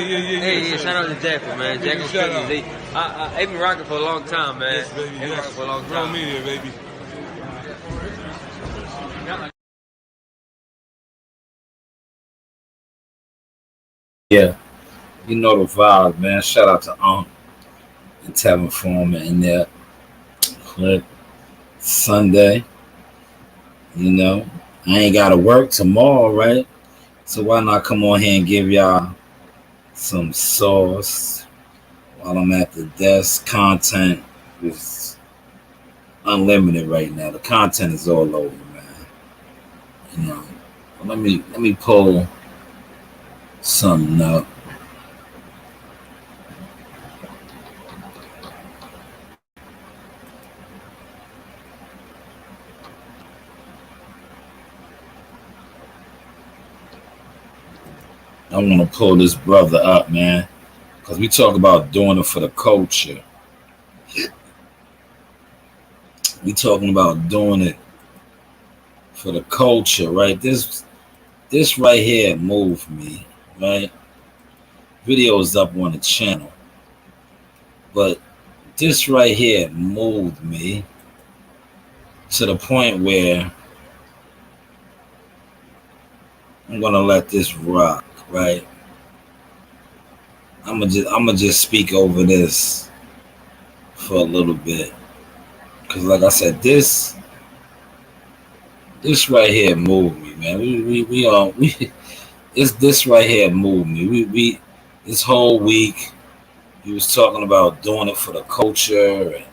Hey, shout out to Jackal, man. Jackal Cookies. They been rocking for a long time, man. Yes, baby. They been rocking for a long time. Grown media, baby. Yeah, you know the vibe, man. Shout out to and Tavern Foreman in there. Clip Sunday. You know, I ain't gotta work tomorrow, right? So why not come on here and give y'all some sauce while I'm at the desk? Content is unlimited right now. The content is all over, man. You know, let me pull something up. I want to pull this brother up, man, because we talk about doing it for the culture. We talking about doing it for the culture, right? This right here moved me, right? Video's up on the channel, but this right here moved me to the point where I'm gonna let this rock, right? I'm gonna just speak over this for a little bit, cause like I said, this right here moved me, man. We this right here moved me. We this whole week he was talking about doing it for the culture and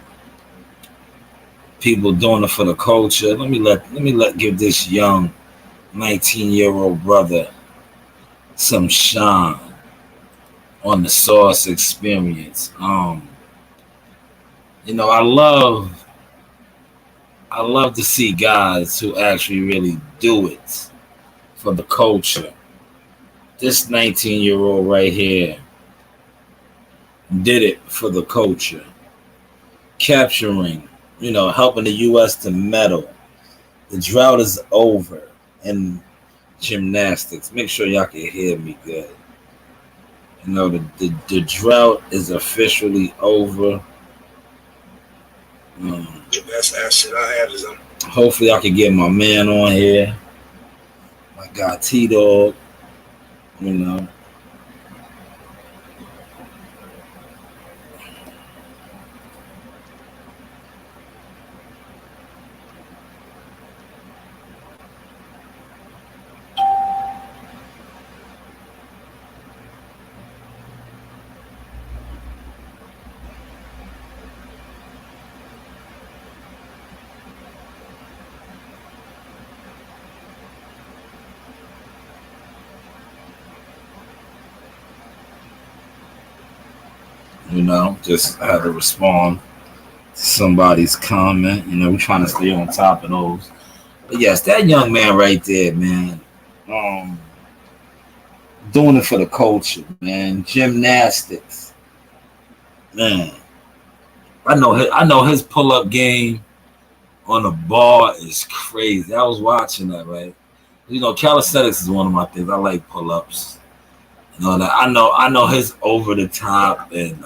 people doing it for the culture. Let me give this young 19-year-old brother some shine on the Sauce experience. You know, I love to see guys who actually really do it for the culture. This 19-year-old right here did it for the culture, capturing, you know, helping the U.S. to medal. The drought is over in gymnastics. Make sure y'all can hear me good. You know, the drought is officially over. The best ass shit I had is Hopefully I can get my man on here. My guy T-Dog. You know. You know, just had to respond to somebody's comment. You know, we're trying to stay on top of those. But yes, that young man right there, man. Doing it for the culture, man. Gymnastics, man. I know his pull-up game on the bar is crazy. I was watching that, right? You know, calisthenics is one of my things. I like pull-ups. You know that I know his over the top and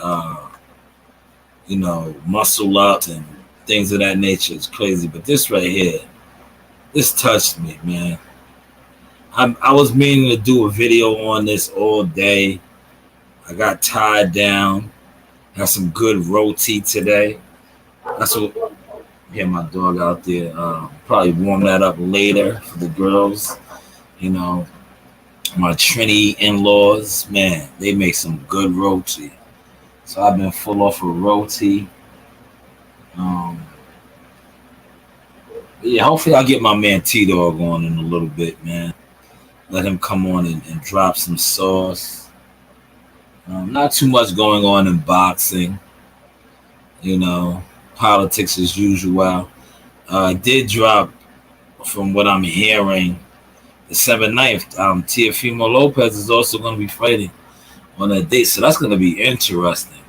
you know, muscle ups and things of that nature is crazy. But this right here, this touched me, man. I was meaning to do a video on this all day. I got tied down. Had some good roti today. That's what. Yeah, my dog out there. Probably warm that up later for the girls. You know, my Trini in-laws, man, they make some good roti. So I've been full off of roti. Yeah, hopefully I'll get my man T-Dog on in a little bit, man. Let him come on and drop some sauce. Not too much going on in boxing. You know, politics as usual. Did drop, from what I'm hearing, December 9th. Teofimo Lopez is also going to be fighting on that date. So that's going to be interesting.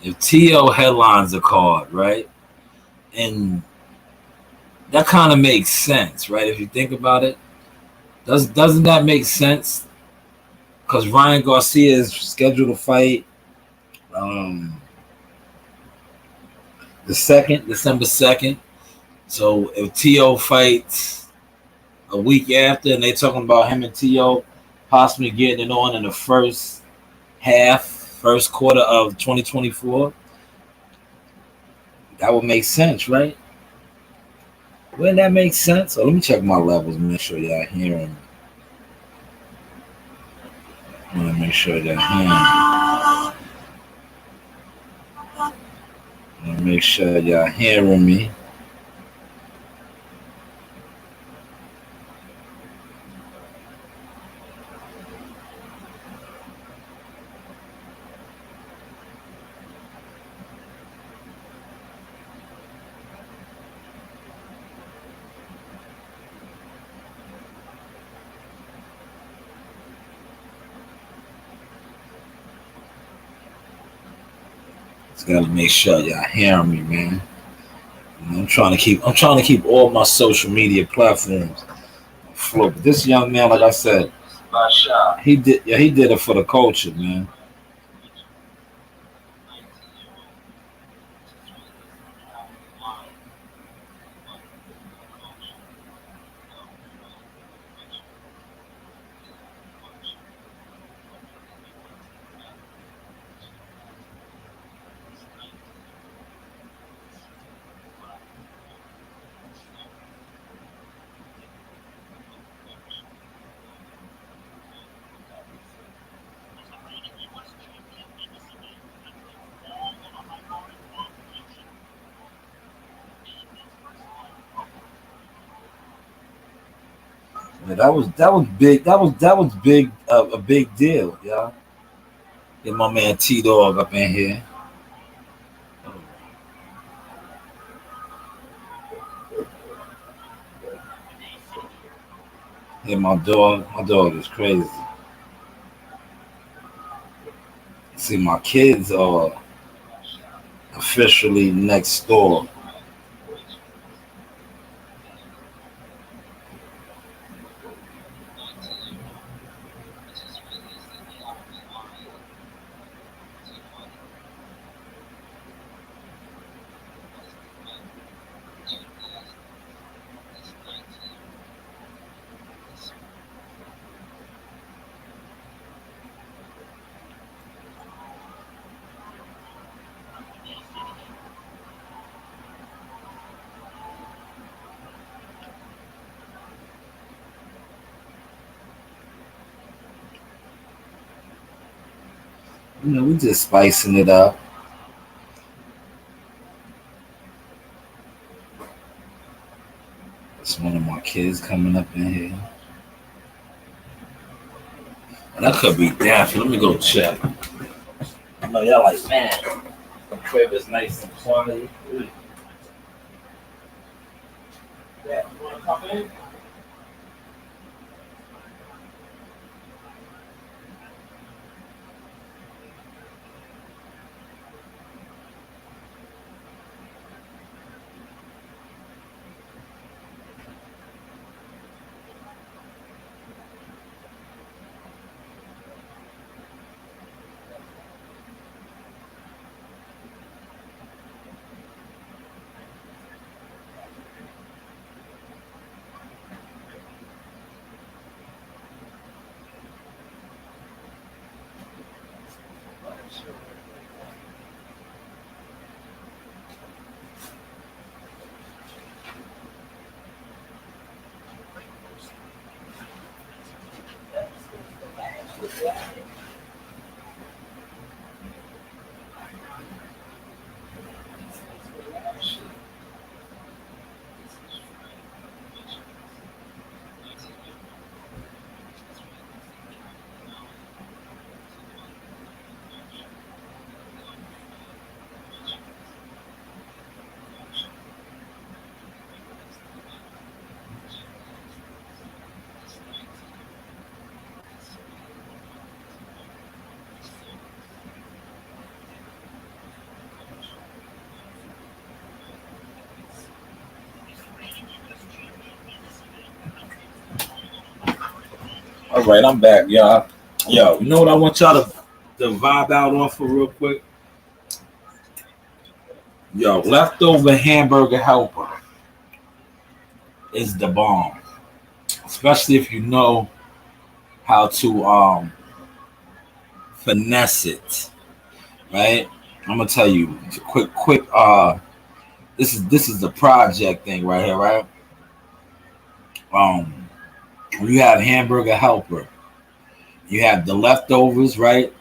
If T.O. headlines the card, right? And that kind of makes sense, right? If you think about it. Doesn't that make sense? because Ryan Garcia is scheduled to fight um, December 2nd. So if T.O. fights a week after, and they're talking about him and T.O. possibly getting it on in the first quarter of 2024, that would make sense, right? Wouldn't that make sense? So let me check my levels, make sure y'all hearing me. I want to make sure y'all hearing me. I want to make sure y'all hearing me. Just gotta make sure y'all hearing me, man. I'm trying to keep all my social media platforms afloat. But this young man, like I said, he did it for the culture, man. Yeah, that was big. That was big. A big deal, yeah. Get my man T Dog up in here. Yeah, my dog. My dog is crazy. See, my kids are officially next door. We just spicing it up. It's one of my kids coming up in here. And that could be Daffy. Let me go check. I know y'all like, man, the crib is nice and quiet. Yeah, you want to come in? All right, I'm back, y'all. Yo, you know what I want y'all to vibe out on for real quick? Yo, leftover hamburger helper is the bomb. Especially if you know how to finesse it, right? I'm gonna tell you quick this is the project thing right here, right? Um when you have hamburger helper, you have the leftovers, right?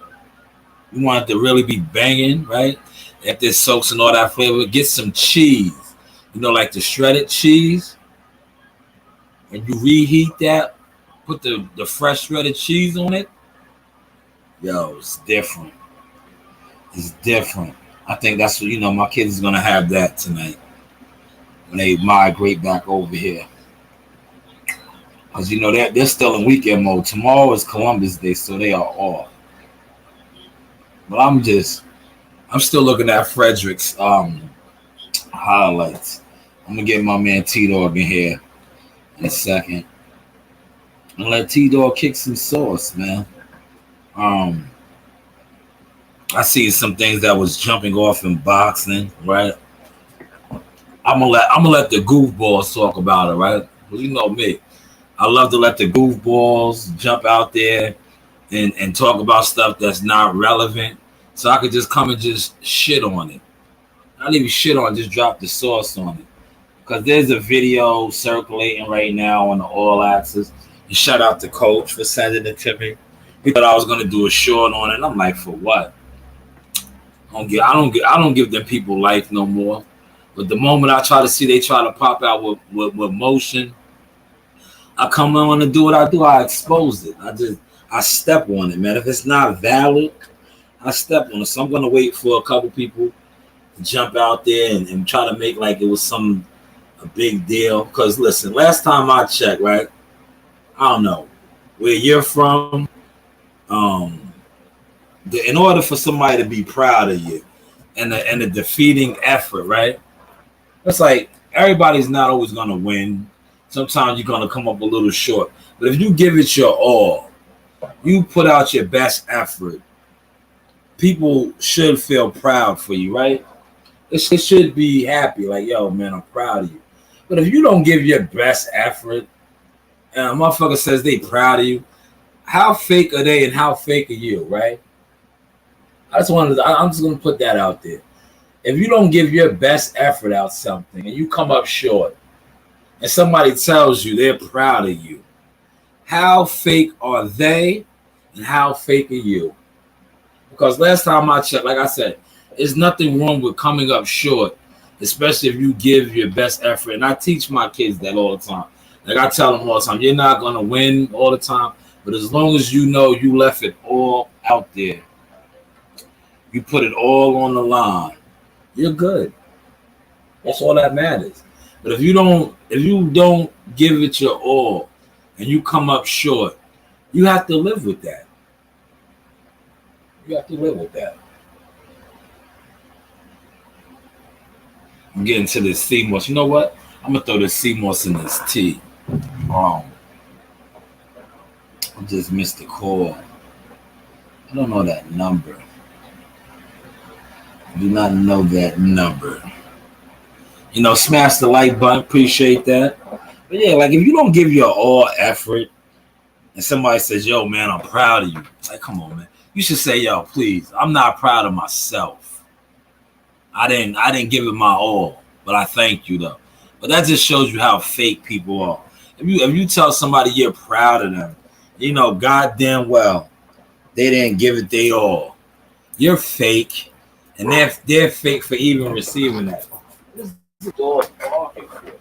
You want it to really be banging, right? If there's soaks and all that flavor, get some cheese. You know, like the shredded cheese, and you reheat that, put the fresh shredded cheese on it. Yo, it's different. It's different. I think that's what my kids is gonna have that tonight when they migrate back over here. Cause they're still in weekend mode. Tomorrow is Columbus Day, so they are off. But I'm still looking at Frederick's highlights. I'm gonna get my man T Dog in here in a second and let T Dog kick some sauce, man. Um, I see some things that was jumping off in boxing, right? I'm gonna let the goofballs talk about it, right? Well, you know me. I love to let the goofballs jump out there and talk about stuff that's not relevant. So I could just come and just shit on it. Not even shit on it, just drop the sauce on it. Because there's a video circulating right now on the All Access. And shout out to Coach for sending it to me. He thought I was gonna do a short on it. And I'm like, for what? I don't give them people life no more. But the moment I try to see they try to pop out with motion, I come on and do what I do. I expose it. I step on it, man. If it's not valid, I step on it. So I'm gonna wait for a couple people to jump out there and try to make like it was a big deal. Because listen, last time I checked, right? I don't know where you're from. Um, in order for somebody to be proud of you and a defeating effort, right? It's like everybody's not always gonna win. Sometimes you're gonna come up a little short. But if you give it your all, you put out your best effort, people should feel proud for you, right? It should be happy, like, yo, man, I'm proud of you. But if you don't give your best effort, and a motherfucker says they proud of you, how fake are they and how fake are you, right? I'm just gonna put that out there. If you don't give your best effort out something and you come up short, and somebody tells you they're proud of you, how fake are they and how fake are you? Because last time I checked, like I said, there's nothing wrong with coming up short, especially if you give your best effort. And I teach my kids that all the time. Like I tell them all the time, you're not going to win all the time, but as long as you know you left it all out there, you put it all on the line, you're good. That's all that matters. But if you don't give it your all and you come up short, you have to live with that. You have to live with that. I'm getting to this sea moss. You know what? I'm gonna throw this sea moss in this tea. I just missed the call. I don't know that number. I do not know that number. Smash the like button. Appreciate that. But yeah, like if you don't give your all effort and somebody says, yo, man, I'm proud of you. Like, come on, man. You should say, yo, please, I'm not proud of myself. I didn't give it my all, but I thank you though. But that just shows you how fake people are. If you tell somebody you're proud of them, goddamn well they didn't give it their all. You're fake, and they're fake for even receiving that. What is the dog barking for?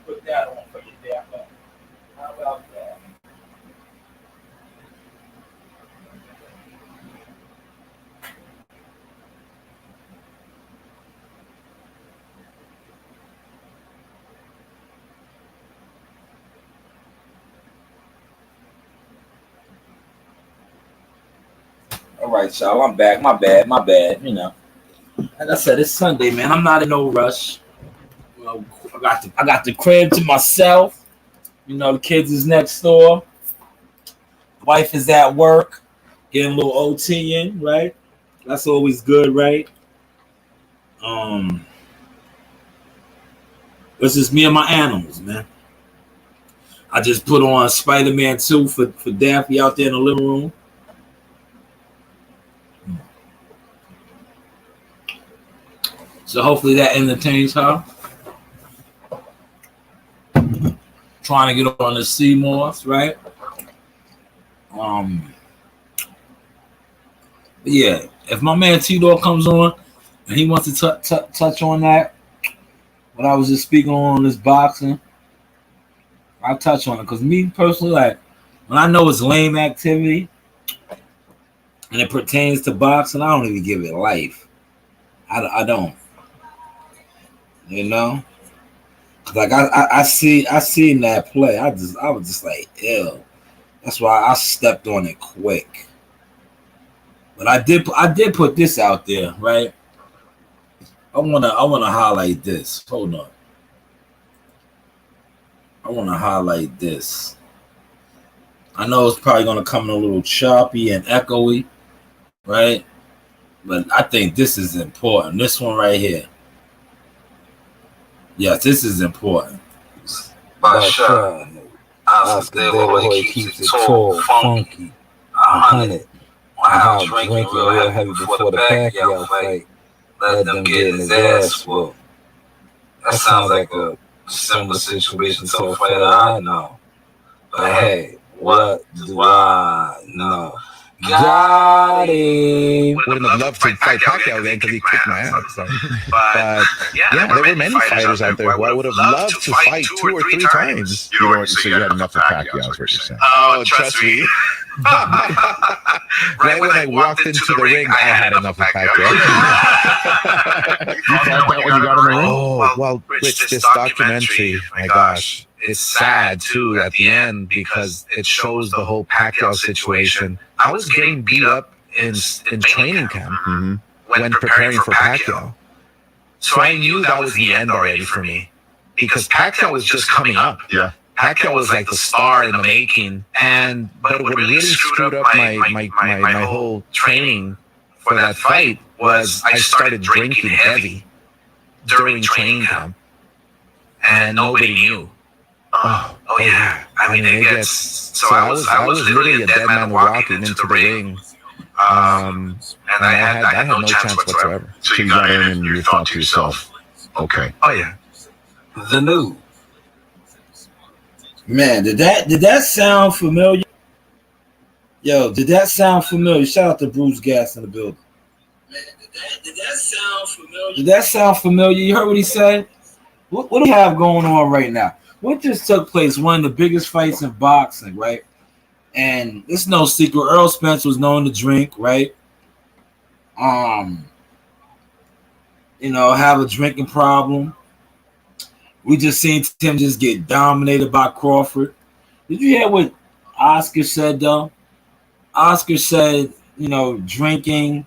put that on for you there. How about that? All right, y'all. I'm back. My bad. You know, like I said, it's Sunday, man. I'm not in no rush. You know, I got the crib to myself. You know, the kids is next door. Wife is at work, getting a little OT in, right? That's always good, right? It's just me and my animals, man. I just put on Spider-Man 2 for Daffy out there in the living room. So hopefully that entertains her. Trying to get on the Seymours, right? Yeah, if my man T-Dog comes on and he wants to touch on that, what I was just speaking on this boxing, I'll touch on it. Because me personally, like, when I know it's lame activity and it pertains to boxing, I don't even give it life. I don't. You know? Like I seen that play. I was just like, ew. That's why I stepped on it quick. But I did put this out there, right? I wanna highlight this. Hold on. I wanna highlight this. I know it's probably gonna come in a little choppy and echoey, right? But I think this is important. This one right here. Yes, this is important. By Shanewz. Oscar De La Hoya keeps it tall, funky, 100. On how drinking real heavy before the Pacquiao fight. Let them get in his ass whooped. That sounds like a similar situation to a fighter I know. But hey, what do I know? Got him. Wouldn't have loved to fight Pacquiao then because he kicked my ass. So. But yeah, there were many fighters out there who I would have loved to fight 2 or 3 times. You don't so you had enough of Pacquiao, is what you're saying. Oh, trust me. Right when I walked into the ring, I had enough of Pacquiao. You thought that when you got in the ring? Oh, well, Rich, this documentary, my gosh, it's sad too at the end because it shows the whole Pacquiao situation. I was getting beat up in training camp when preparing for Pacquiao. So I knew that was the end already for me because Pacquiao was just coming up. Yeah. Pacquiao was like the star in the making, but what really screwed up my whole training for that fight was I started drinking heavy during training camp, and nobody knew. Oh yeah. I mean, it gets so I was literally a dead man walking into the ring, and I had no chance whatsoever. So you got in and you thought to yourself, okay. Oh yeah. The Newz. Man, did that sound familiar? Yo, did that sound familiar? Shout out to Bruce Gas in the building. Man, did that sound familiar? Did that sound familiar? You heard what he said? What do we have going on right now? What just took place? One of the biggest fights in boxing, right? And it's no secret. Earl Spence was known to drink, right? You know, have a drinking problem. We just seen Tim just get dominated by Crawford. Did you hear what Oscar said, though? Oscar said, you know, drinking,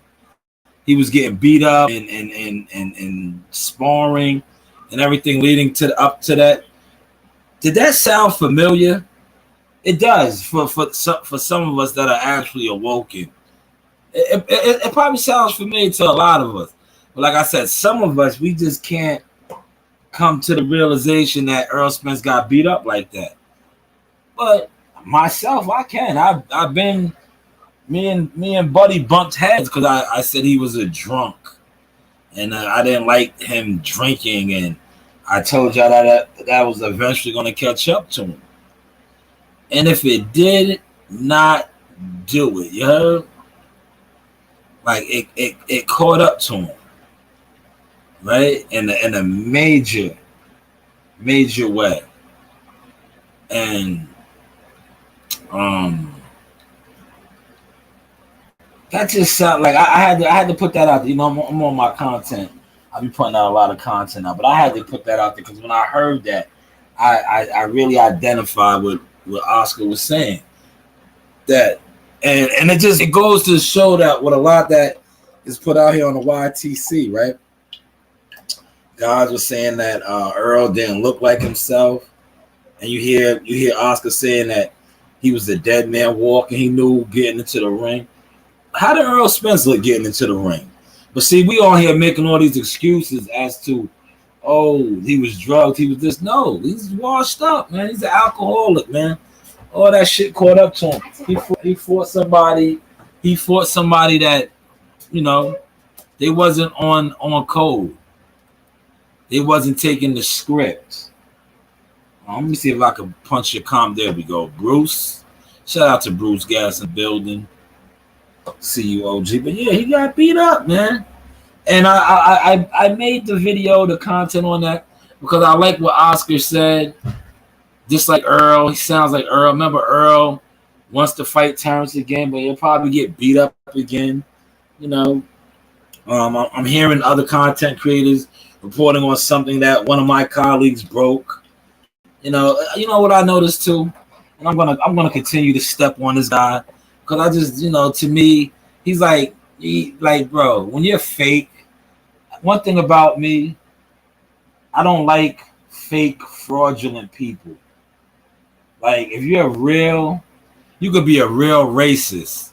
he was getting beat up and sparring and everything leading up to that. Did that sound familiar? It does for some of us that are actually awoken. It probably sounds familiar to a lot of us. But like I said, some of us, we just can't come to the realization that Earl Spence got beat up like that. But myself, I can. I've been me and Buddy bumped heads because I said he was a drunk, and I didn't like him drinking, and I told y'all that was eventually going to catch up to him. And if it did not do it, you heard? Like it caught up to him. Right? In a major way. And that just sound like I had to put that out there. You know, I'm on my content. I'll be putting out a lot of content now, but I had to put that out there because when I heard that, I really identified with what Oscar was saying. That and it goes to show that what a lot that is put out here on the YTC, right? Guys were saying that Earl didn't look like himself, and you hear Oscar saying that he was a dead man walking. He knew getting into the ring. How did Earl Spence look getting into the ring? But see, we all here making all these excuses as to, oh, he was drugged, he was this. No, he's washed up, man. He's an alcoholic, man. All that shit caught up to him. He fought somebody. He fought somebody that, you know, they wasn't on code. They wasn't taking the script. Let me see if I can punch your comment. There we go. Bruce. Shout out to Bruce Gas in the building. See you, OG. But yeah, he got beat up, man. And I made the video, the content on that, because I like what Oscar said. Just like Earl, he sounds like Earl. Remember, Earl wants to fight Terrence again, but he'll probably get beat up again. You know, I'm hearing other content creators reporting on something that one of my colleagues broke. You know what I noticed too, and I'm gonna continue to step on this guy because I just, you know, to me, he's like, bro, when you're fake. One thing about me, I don't like fake, fraudulent people. Like, if you're real, you could be a real racist,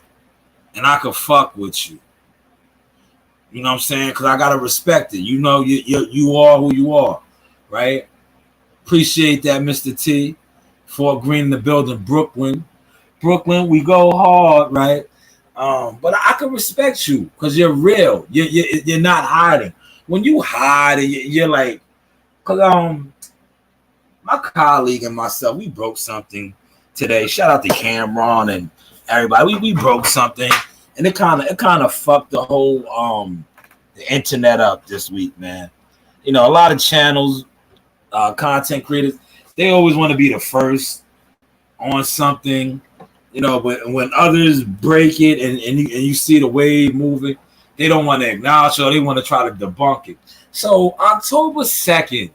and I could fuck with you. You know what I'm saying? Because I gotta respect it. You know, you are who you are, right? Appreciate that, Mr. T. Fort Greene in the building, Brooklyn, we go hard, right? But I can respect you because you're real. You're not hiding. When you hide, you're like, because my colleague and myself, we broke something today. Shout out to Cameron and everybody. We broke something, and it kind of fucked the whole the internet up this week, man. You know, a lot of channels, content creators, they always want to be the first on something. You know, but when others break it and you see the wave moving, they don't want to acknowledge it, or they want to try to debunk it. So October 2nd,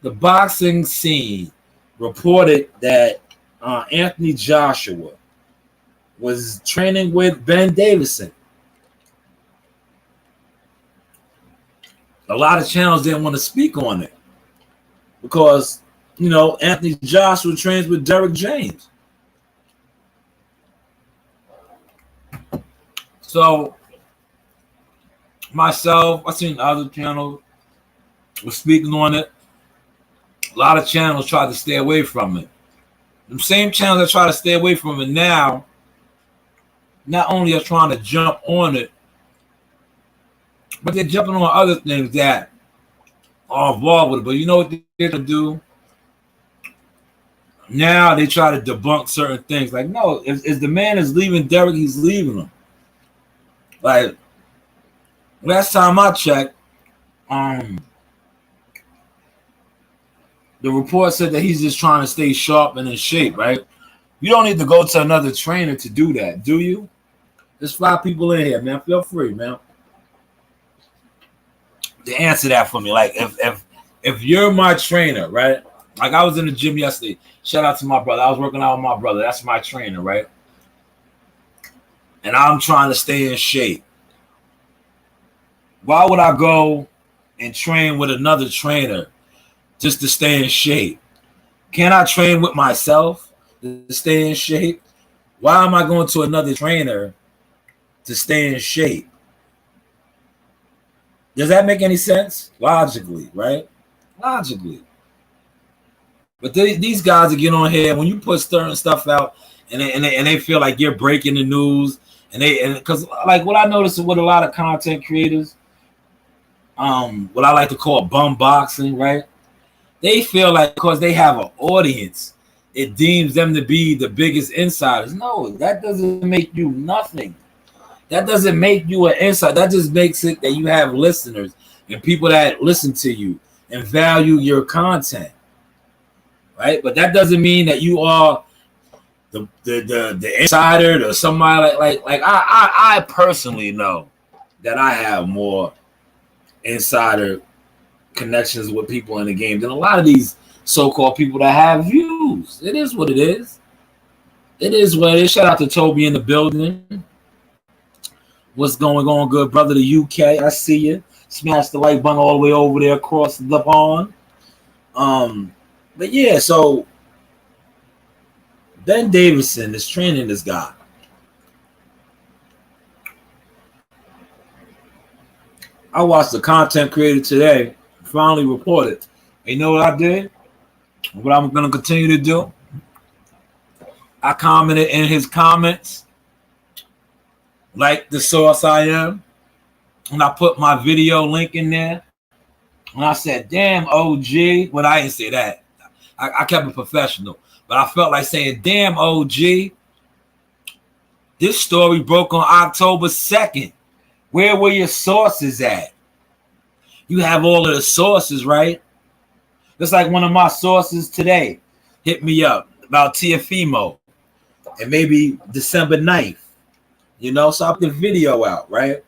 the boxing scene reported that Anthony Joshua was training with Ben Davison. A lot of channels didn't want to speak on it because, you know, Anthony Joshua trains with Derek James. So myself, I seen other channels were speaking on it. A lot of channels tried to stay away from it. The same channels that try to stay away from it now, not only are trying to jump on it, but they're jumping on other things that are involved with it. But you know what they're going to do? Now they try to debunk certain things. Like, no, if the man is leaving Derek, he's leaving him. Like, last time I checked, the report said that he's just trying to stay sharp and in shape, right? You don't need to go to another trainer to do that, do you? There's 5 people in here, man. Feel free, man, to answer that for me. Like, if you're my trainer, right? Like, I was in the gym yesterday. Shout out to my brother. I was working out with my brother. That's my trainer, right? And I'm trying to stay in shape. Why would I go and train with another trainer just to stay in shape? Can I train with myself to stay in shape? Why am I going to another trainer to stay in shape? Does that make any sense? Logically, right? Logically. But these guys that get on here, when you put certain stuff out and they feel like you're breaking the news, and because like what I noticed with a lot of content creators, what I like to call bum boxing, right? They feel like because they have an audience, it deems them to be the biggest insiders. No, that doesn't make you nothing. That doesn't make you an insider. That just makes it that you have listeners and people that listen to you and value your content. right? But that doesn't mean that you are the insider or somebody like I personally know that I have more insider connections with people in the game than a lot of these so-called people that have views. It is what it is. It is what it is. Shout out to Toby in the building. What's going on, good brother? The UK, I see you. Smash the like button all the way over there across the pond. But yeah, so Ben Davison is training this guy. I watched the content creator today finally reported. And you know what I did? What I'm going to continue to do? I commented in his comments, like the source I am, and I put my video link in there. And I said, damn, OG. Well, I didn't say that. I kept it professional. But I felt like saying, damn, OG. This story broke on October 2nd. Where were your sources at? You have all of the sources, right? Just like one of my sources today hit me up about Tiafimo and maybe December 9th. You know, so I put the video out, right?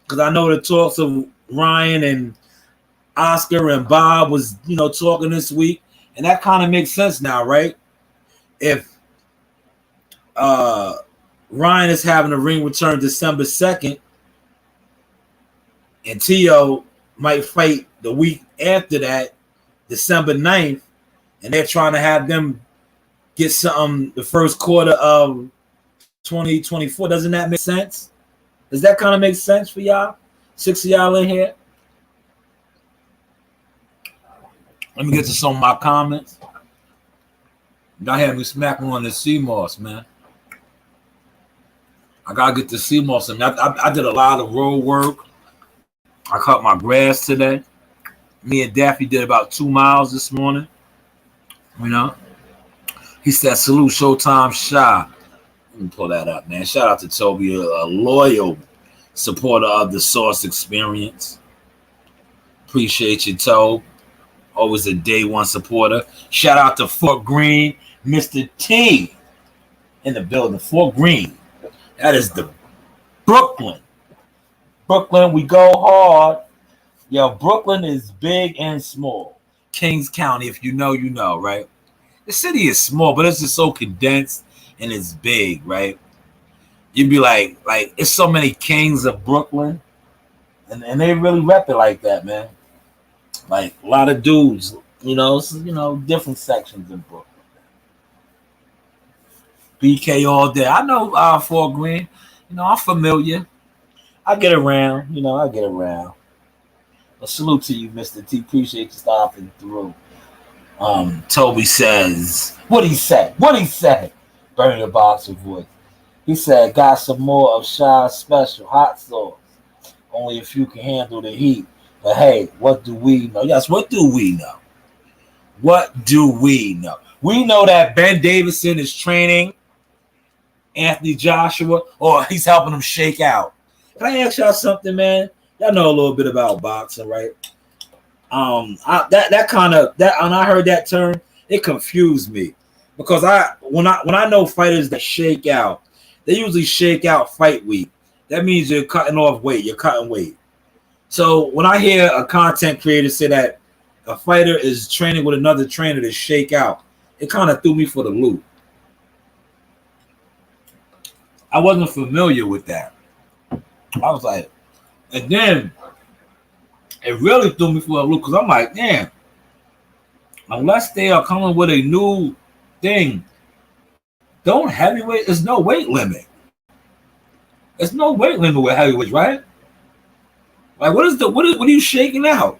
Because I know the talks of Ryan and Oscar and Bob was, you know, talking this week. And that kind of makes sense now, right? If Ryan is having a ring return December 2nd, and Tio might fight the week after that, December 9th, and they're trying to have them get something the first quarter of 2024. Doesn't that make sense? Does that kind of make sense for y'all? 6 of y'all in here? Let me get to some of my comments. Y'all had me smacking on the CMOS, man. I gotta get the CMOS. I did a lot of road work. I cut my grass today. Me and Daffy did about 2 miles this morning. You know, he said, salute Showtime Shy. Let me pull that up, man. Shout out to Toby, a loyal supporter of the Source Experience. Appreciate you, Tobe. Always a day one supporter. Shout out to Fort Greene, Mr. T in the building. Fort Greene. That is the Brooklyn. Brooklyn, we go hard. Yo, Brooklyn is big and small. Kings County, if you know, you know, right? The city is small, but it's just so condensed and it's big, right? You'd be like it's so many kings of Brooklyn, and they really rep it like that, man. Like a lot of dudes, you know, different sections in Brooklyn. BK all day. I know Fort Greene. You know, I'm familiar. I get around, I get around. A salute to you, Mr. T. Appreciate you stopping through. Toby says, what'd he say? Burning the boxer voice. He said, got some more of Shy's special hot sauce. Only if you can handle the heat. But hey, what do we know? Yes, what do we know? What do we know? We know that Ben Davison is training Anthony Joshua, or he's helping him shake out. Can I ask y'all something, man? Y'all know a little bit about boxing, right? When I heard that term, it confused me because when I know fighters that shake out, they usually shake out fight week. That means you're cutting off weight. You're cutting weight. So when I hear a content creator say that a fighter is training with another trainer to shake out, it kind of threw me for the loop. I wasn't familiar with that. I was like, and then it really threw me for a loop because I'm like, damn, unless they are coming with a new thing, there's no weight limit. There's no weight limit with heavyweights, right? Like, what are you shaking out?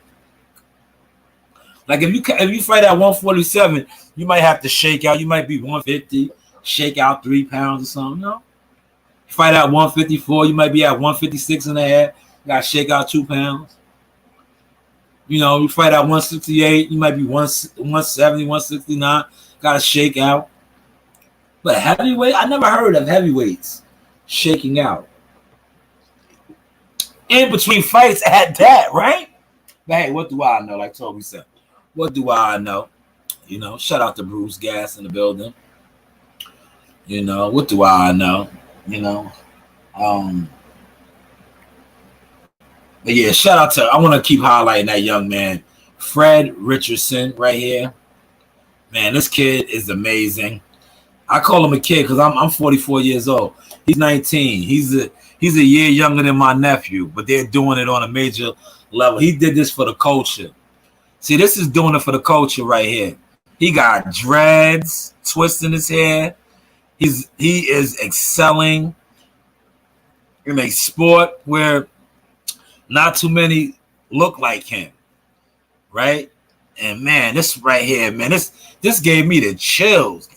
Like, if you fight at 147, you might have to shake out. You might be 150, shake out 3 pounds or something, no? You fight at 154, you might be at 156 and a half. You got to shake out 2 pounds. You fight at 168, you might be 170, 169. Got to shake out. But heavyweight, I never heard of heavyweights shaking out. In between fights at that, right? But hey, what do I know? Like Toby said, what do I know? You know, shout out to Bruce Gas in the building. You know, what do I know? You know, um, but yeah, shout out to. I want to keep highlighting that young man, Fred Richardson, right here. Man, this kid is amazing. I call him a kid because I'm 44 years old. He's 19. He's a year younger than my nephew, but they're doing it on a major level. He did this for the culture. See, this is doing it for the culture right here. He got dreads, twisting his hair. He is excelling in a sport where not too many look like him, right? And man, this right here, man, this gave me the chills.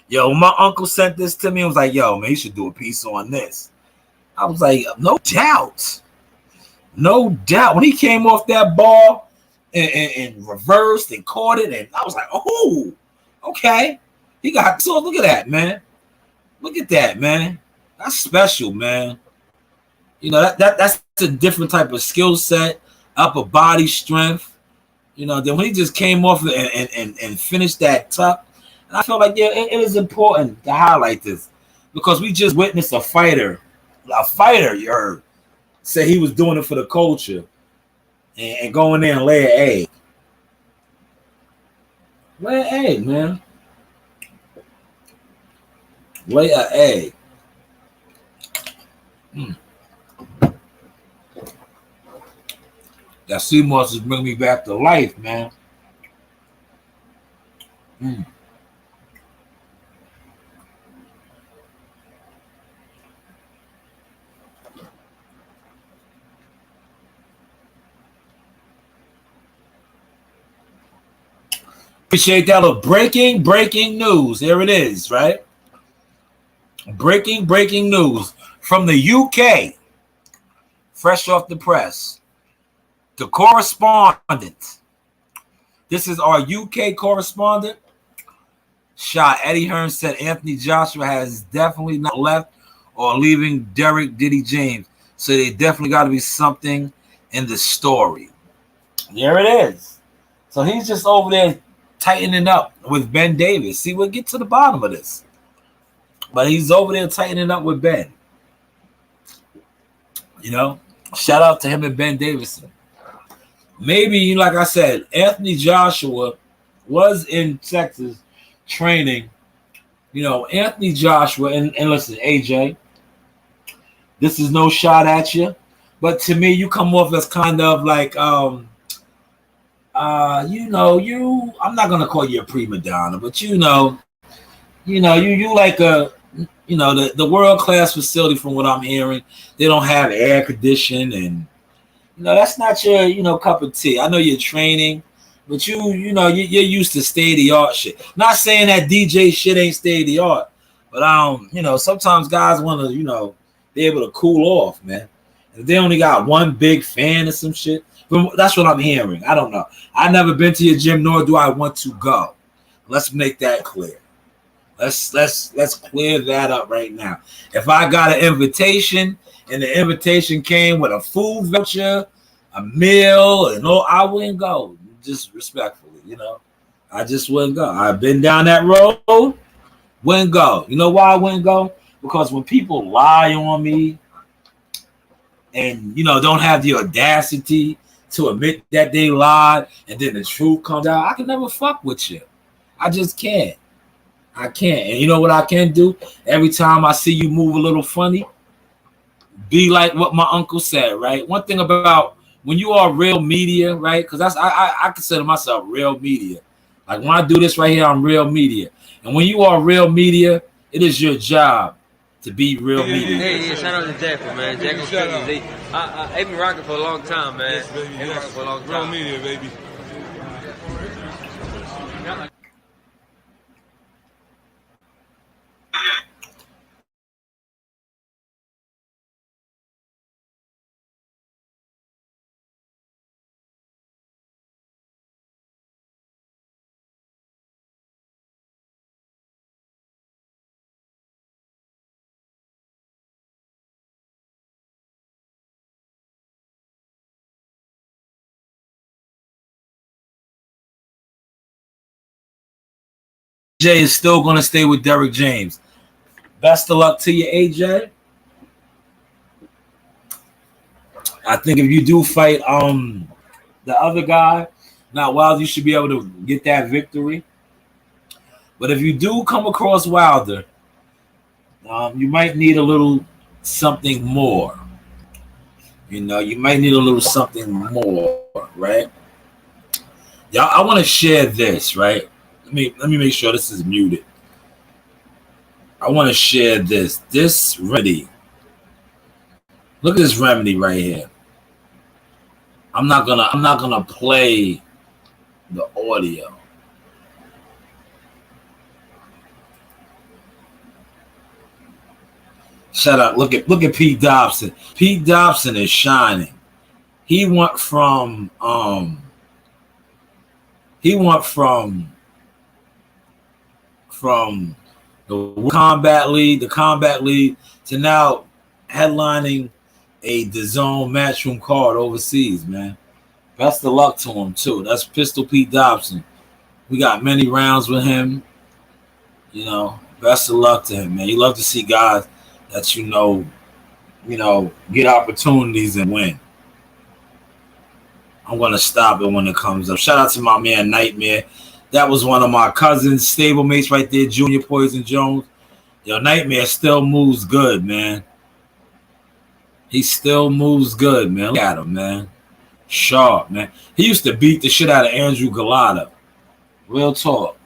Yo, when my uncle sent this to me, I was like, yo, man, you should do a piece on this. I was like, no doubt. No doubt. When he came off that ball and reversed and caught it, and I was like, oh, okay. He got so look at that, man. Look at that, man. That's special, man. You know, that's a different type of skill set, upper body strength. You know, then when he just came off and finished that tuck, and I felt like, yeah, it is important to highlight this because we just witnessed a fighter, you heard, say he was doing it for the culture and going there and lay an egg. Lay an egg, man. Lay an egg. That sea moss is bringing me back to life, man. Appreciate that. Look, breaking news. Here it is, right? Breaking news from the UK. Fresh off the press. The correspondent. This is our UK correspondent. Shot Eddie Hearn said Anthony Joshua has definitely not left or leaving Derek Diddy James. So they definitely got to be something in the story. There it is. So he's just over there tightening up with Ben Davis. See, we'll get to the bottom of this. But he's over there tightening up with Ben. You know, shout out to him and Ben Davidson. Maybe, like I said, Anthony Joshua was in Texas training. You know, Anthony Joshua, and listen, AJ, this is no shot at you. But to me, you come off as kind of like, I'm not gonna call you a prima donna, but you like a, the world class facility. From what I'm hearing, they don't have air conditioning, and that's not your cup of tea. I know you're training, but you're used to state of the art shit. Not saying that DJ shit ain't state of the art, but sometimes guys want to be able to cool off, man. If they only got one big fan or some shit. But that's what I'm hearing. I don't know. I've never been to your gym, nor do I want to go. Let's make that clear. Let's clear that up right now. If I got an invitation and the invitation came with a food voucher, a meal, and all, I wouldn't go. Just respectfully, I just wouldn't go. I've been down that road, wouldn't go. You know why I wouldn't go? Because when people lie on me and don't have the audacity to admit that they lied, and then the truth comes out, I can never fuck with you. I just can't. I can't. And you know what I can do? Every time I see you move a little funny, be like what my uncle said, right? One thing about when you are real media, right? Because I consider myself real media. Like when I do this right here, I'm real media. And when you are real media, it is your job to be real media. Yeah, shout out to Jackal, man. Jackal Cookies. They've been rocking for a long time, man. Yes, baby. They've been rocking for a long time. Real media, baby. is still going to stay with Derrick James. Best of luck to you, AJ. I think if you do fight the other guy, now Wilder, you should be able to get that victory. But if you do come across Wilder, you might need a little something more. You know, you might need a little something more, right? Y'all, I want to share this, right? Let me make sure this is muted. I want to share this. This remedy. Look at this remedy right here. I'm not gonna play the audio. Shut up. Look at Pete Dobson. Pete Dobson is shining. He went from the combat league, to now headlining a DAZN Matchroom card overseas, man. Best of luck to him too. That's Pistol Pete Dobson. We got many rounds with him. You know, best of luck to him, man. You love to see guys that you know, get opportunities and win. I'm gonna stop it when it comes up. Shout out to my man Nightmare. That was one of my cousins, stablemates right there, Junior Poison Jones. Yo, Nightmare still moves good, man. He still moves good, man. Look at him, man. Sharp, man. He used to beat the shit out of Andrew Galata. Real talk.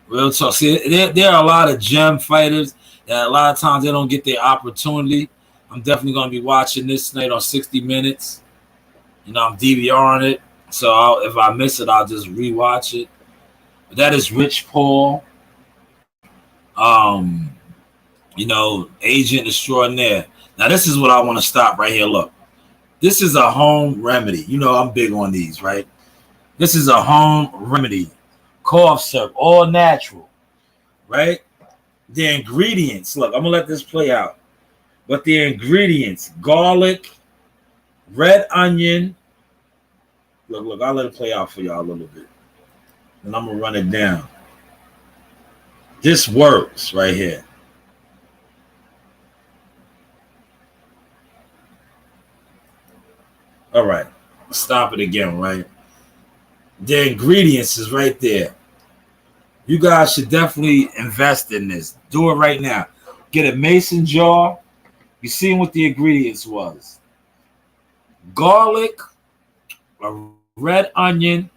Real talk. See, there are a lot of gem fighters that a lot of times they don't get their opportunity. I'm definitely going to be watching this tonight on 60 Minutes. You know, I'm DVRing it. So if I miss it, I'll just rewatch it. But that is Rich Paul. You know, Agent Extraordinaire. Now, this is what I want to stop right here. Look, this is a home remedy. You know, I'm big on these, right? This is a home remedy. Cough syrup, all natural, right? The ingredients, look, I'm going to let this play out. But the ingredients, garlic, red onion. Look, I'll let it play out for y'all a little bit. And I'm going to run it down. This works right here. All right. Stop it again, right? The ingredients is right there. You guys should definitely invest in this. Do it right now. Get a mason jar. You seen what the ingredients was. Garlic, a red onion,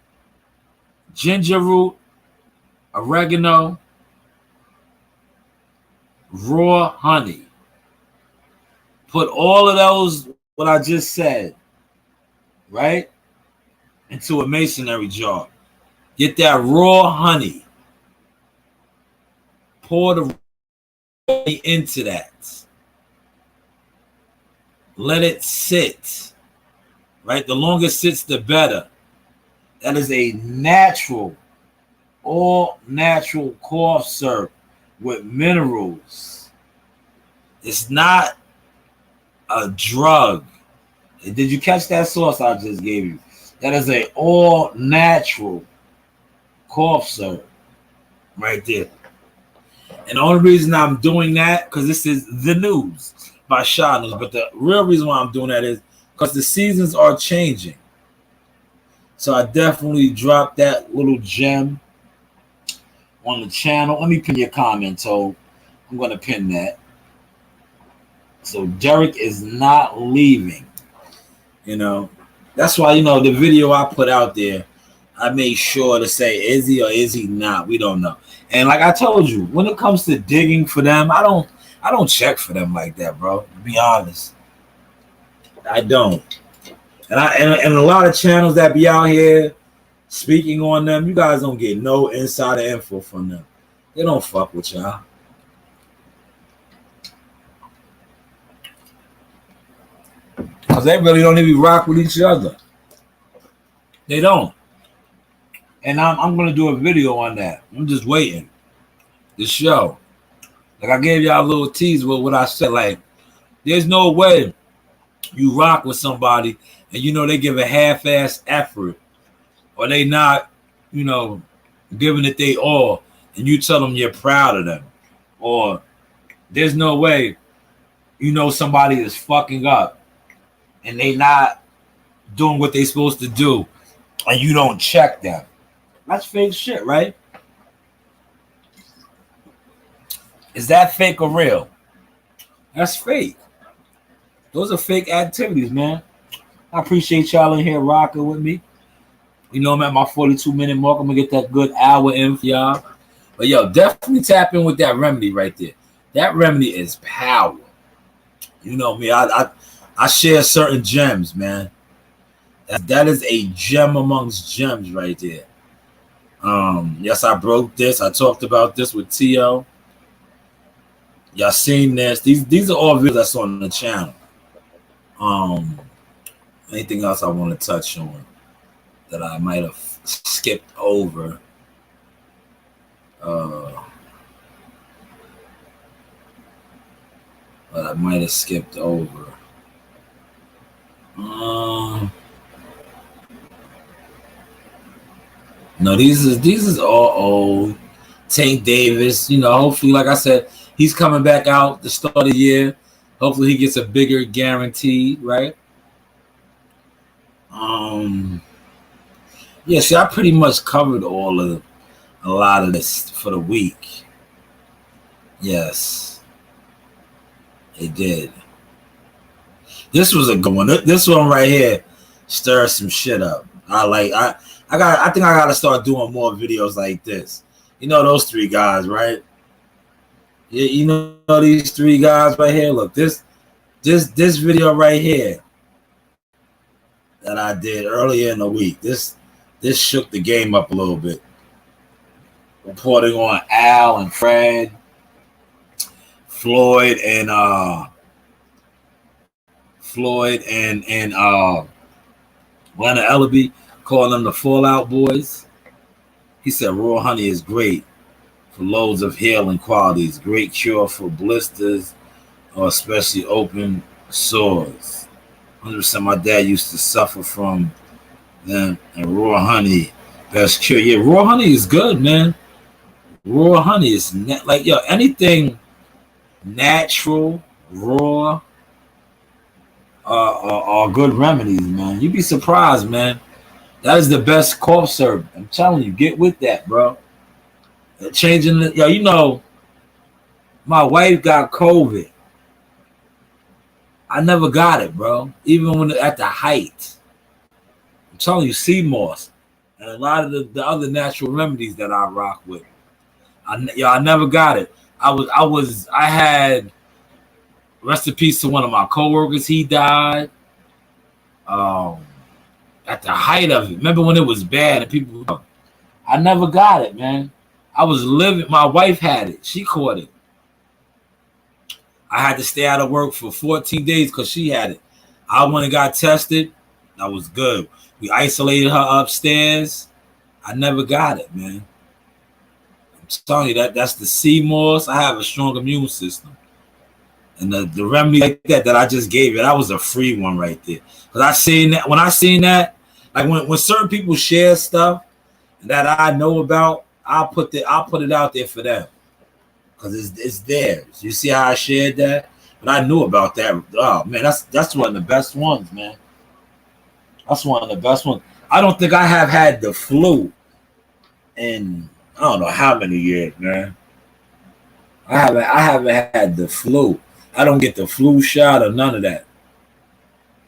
ginger root, oregano, raw honey. Put all of those, what I just said, right, into a masonry jar. Get that raw honey. Pour the honey into that. Let it sit. Right? The longer it sits, the better. That is a natural, all natural cough syrup with minerals. It's not a drug. Did you catch that sauce I just gave you? That is a all natural cough syrup right there. And the only reason I'm doing that, because this is the Newz by Shanewz, but the real reason why I'm doing that is because the seasons are changing. So I definitely dropped that little gem on the channel. Let me pin your comment, so I'm going to pin that. So Derrick is not leaving. You know, that's why, you know, the video I put out there, I made sure to say, is he or is he not? We don't know. And like I told you, when it comes to digging for them, I don't check for them like that, bro. To be honest, I don't. And a lot of channels that be out here speaking on them, you guys don't get no insider info from them. They don't fuck with y'all. Because they really don't even rock with each other. They don't. And I'm going to do a video on that. I'm just waiting to show. Like I gave y'all a little tease with what I said. Like, there's no way you rock with somebody and you know they give a half-ass effort or they not, you know, giving it they all. and you tell them you're proud of them, or there's no way you know somebody is fucking up and they not doing what they supposed to do, and you don't check them. That's fake shit, right? Is that fake or real? That's fake. Those are fake activities, man. I appreciate y'all in here rocking with me. You know, I'm at my 42-minute mark. I'm gonna get that good hour in for y'all. But yo, definitely tap in with that remedy right there. That remedy is power. You know me, I share certain gems, man. That is a gem amongst gems right there. Yes, I broke this. I talked about this with T.O. Y'all seen this. These are all videos that's on the channel. Anything else I want to touch on that I might have skipped over? But I might have skipped over. No, these is all old. Tank Davis, you know, hopefully, like I said, he's coming back out the start of the year. Hopefully he gets a bigger guarantee, right? Yeah, see, I pretty much covered a lot of this for the week. Yes, it did. This was a good one. This one right here stirs some shit up. I think I gotta start doing more videos like this. You know those three guys, right? Yeah, you know these three guys right here. Look, this video right here that I did earlier in the week. This shook the game up a little bit. Reporting on Al and Fred, Floyd and Lana Ellaby, calling them the Fallout Boys. He said raw honey is great for loads of healing qualities, great cure for blisters or especially open sores. 100% my dad used to suffer from them, and raw honey, best cure. Yeah, raw honey is good, man. Raw honey is like, yo, anything natural, raw, are good remedies, man. You'd be surprised, man. That is the best cough syrup. I'm telling you, get with that, bro. Changing the, yo, you know, my wife got COVID. I never got it, bro. Even when at the height. I'm telling you, sea moss and a lot of the other natural remedies that I rock with. I never got it. I had, rest in peace to one of my coworkers. He died at the height of it. Remember when it was bad and people, I never got it, man. I was living, my wife had it. She caught it. I had to stay out of work for 14 days because she had it. I went and got tested. That was good. We isolated her upstairs. I never got it, man. I'm telling you, that's the sea moss. I have a strong immune system. And the remedy like that I just gave you, that was a free one right there. Because I seen that, when I seen that, like when certain people share stuff that I know about, I'll put it out there for them. Because it's theirs. You see how I shared that? But I knew about that. Oh man, that's one of the best ones, man. That's one of the best ones. I don't think I have had the flu in I don't know how many years, man. I haven't had the flu. I don't get the flu shot or none of that.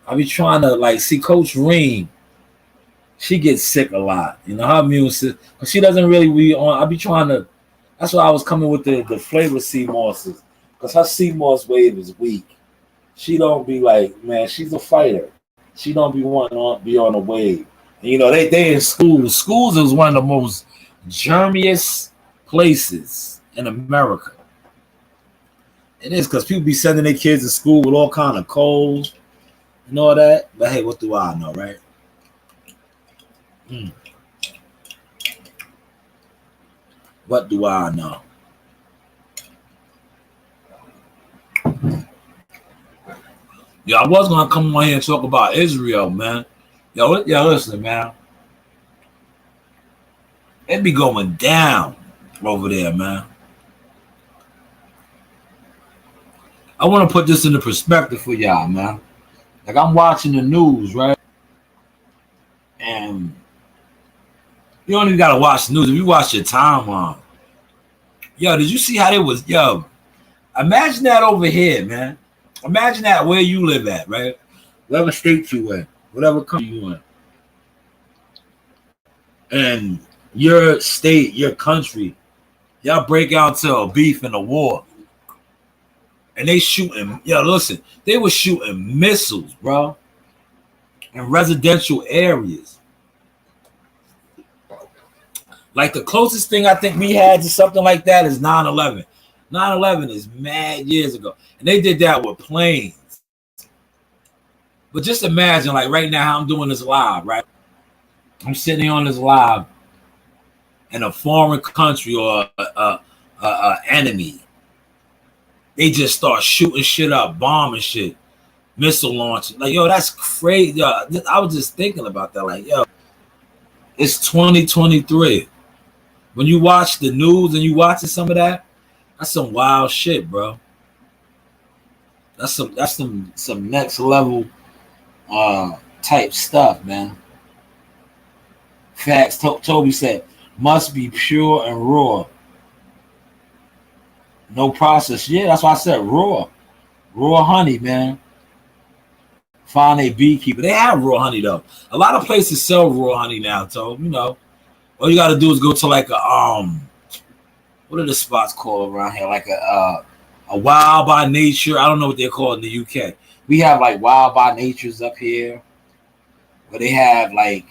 I be trying to like see Coach Ream. She gets sick a lot. You know, her immune system. Because she doesn't really be on. I be trying to. That's why I was coming with the flavor sea mosses. Because her sea moss wave is weak. She don't be like, man, she's a fighter. She don't be wanting to be on a wave. And, you know, they in schools. Schools is one of the most germiest places in America. It is because people be sending their kids to school with all kind of colds and all that. But hey, what do I know, right? What do I know? Yo, I was gonna come on here and talk about Israel, man. Yo, listen, man. It be going down over there, man. I want to put this into perspective for y'all, man. Like, I'm watching the news, right? And you don't even got to watch the news. If you watch your timeline, yo, did you see how they was, yo, imagine that over here, man. Imagine that where you live at, right? Whatever state you in, whatever country you in. And your state, your country, y'all break out to a beef and a war. And they shooting, yo, listen, they were shooting missiles, bro, in residential areas. Like, the closest thing I think we had to something like that is 9/11. 9/11 is mad years ago. And they did that with planes. But just imagine, like, right now, how I'm doing this live, right? I'm sitting on this live in a foreign country or a enemy. They just start shooting shit up, bombing shit, missile launching. Like, yo, that's crazy. Yo, I was just thinking about that. Like, yo, it's 2023. When you watch the news and you watching some of that, that's some wild shit, bro. That's some next level type stuff, man. Facts. Toby said, must be pure and raw. No process. Yeah, that's why I said raw. Raw honey, man. Find a beekeeper. They have raw honey, though. A lot of places sell raw honey now, Toby. You know, all you got to do is go to like a, what are the spots called around here? Like a Wild by Nature. I don't know what they're called in the UK. We have like Wild by Natures up here, where they have like,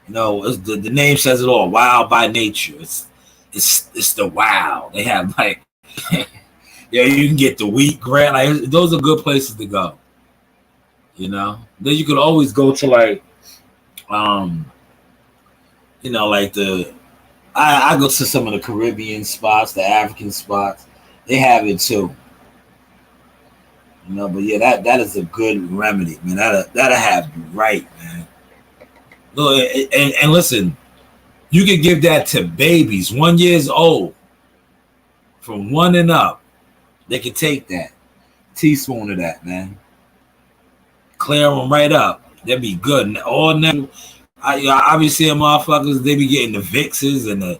you know, the name says it all. Wild by Nature. It's the wild. They have like, yeah, you can get the wheatgrass. Like, those are good places to go. You know, then you could always go to like, you know, like I go to some of the Caribbean spots, the African spots. They have it too. You know, but yeah, that is a good remedy, man. That'll have you right, man. Look, and listen, you can give that to babies 1 year old, from 1 and up. They can take that teaspoon of that, man. Clear them right up. They'll be good. And all natural. I be seeing motherfuckers. They be getting the Vixes and the